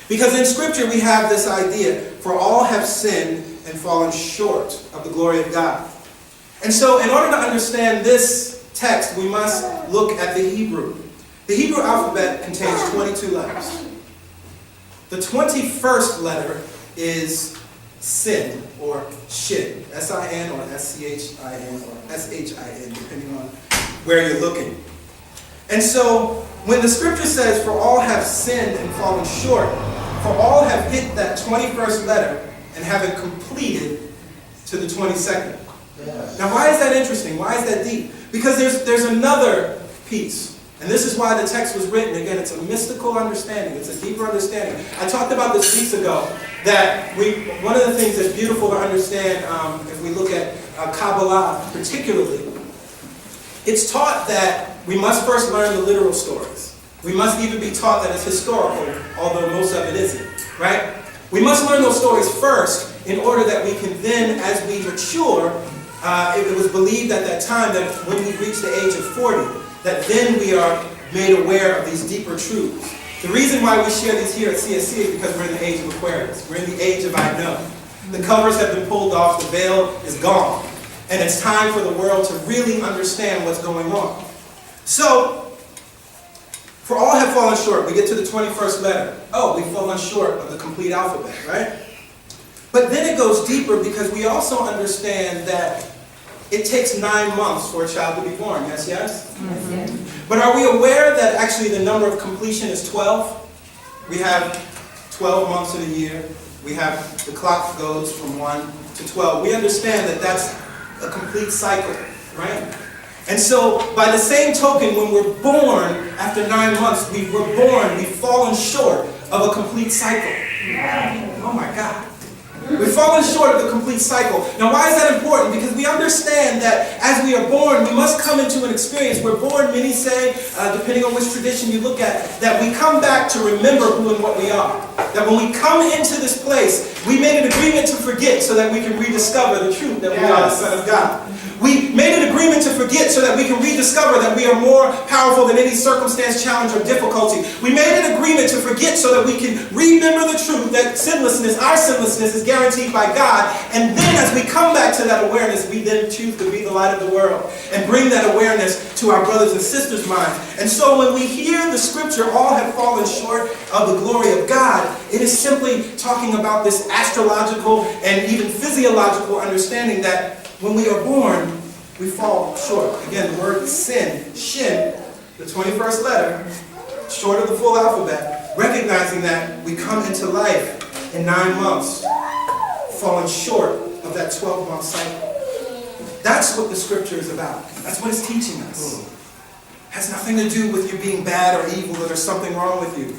Because in Scripture we have this idea, for all have sinned and fallen short of the glory of God. And so in order to understand this text, we must look at the Hebrew. The Hebrew alphabet contains 22 letters. The 21st letter is sin, or shin, S-I-N or S-C-H-I-N or S-H-I-N, depending on where you're looking. And so when the Scripture says, for all have sinned and fallen short, for all have hit that 21st letter and haven't completed to the 22nd. Yes. Now why is that interesting? Why is that deep? Because there's another piece. And this is why the text was written. Again, it's a mystical understanding. It's a deeper understanding. I talked about this weeks ago, that one of the things that's beautiful to understand, if we look at Kabbalah particularly, it's taught that we must first learn the literal stories. We must even be taught that it's historical, although most of it isn't, right? We must learn those stories first in order that we can then, as we mature, it was believed at that time that when we reach the age of 40, that then we are made aware of these deeper truths. The reason why we share these here at CSC is because we're in the age of Aquarius. We're in the age of I know. The covers have been pulled off, the veil is gone. And it's time for the world to really understand what's going on. So, for all have fallen short, we get to the 21st letter. Oh, we've fallen short of the complete alphabet, right? But then it goes deeper because we also understand that it takes 9 months for a child to be born. Yes, yes? Mm-hmm. But are we aware that actually the number of completion is 12? We have 12 months in a year. We have, the clock goes from 1 to 12. We understand that that's a complete cycle, right? And so, by the same token, when we're born, after 9 months, we've fallen short of a complete cycle. Oh my God. We've fallen short of the complete cycle. Now why is that important? Because we understand that as we are born, we must come into an experience. We're born, many say, depending on which tradition you look at, that we come back to remember who and what we are. That when we come into this place, we made an agreement to forget so that we can rediscover the truth that we are the Son of God. We made an agreement to forget so that we can rediscover that we are more powerful than any circumstance, challenge, or difficulty. We made an agreement to forget so that we can remember the truth that sinlessness, our sinlessness, is guaranteed by God. And then as we come back to that awareness, we then choose to be the light of the world and bring that awareness to our brothers and sisters' minds. And so when we hear the Scripture, all have fallen short of the glory of God, it is simply talking about this astrological and even physiological understanding that when we are born, we fall short. Again, the word sin, shin, the 21st letter, short of the full alphabet, recognizing that we come into life in 9 months, falling short of that 12-month cycle. That's what the Scripture is about. That's what it's teaching us. It has nothing to do with you being bad or evil, or there's something wrong with you.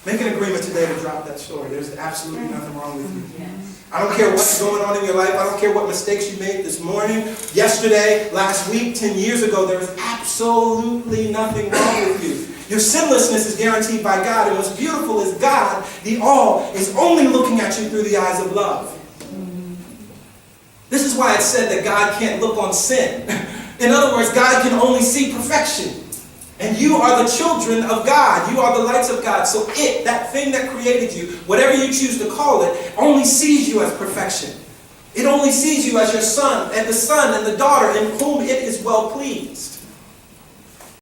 Make an agreement today to drop that story. There's absolutely nothing wrong with you. I don't care what's going on in your life. I don't care what mistakes you made this morning, yesterday, last week, 10 years ago. There is absolutely nothing wrong with you. Your sinlessness is guaranteed by God. And what's beautiful is God, the all, is only looking at you through the eyes of love. This is why it's said that God can't look on sin. In other words, God can only see perfection. And you are the children of God. You are the lights of God. So it, that thing that created you, whatever you choose to call it, only sees you as perfection. It only sees you as your son, and the daughter in whom it is well pleased.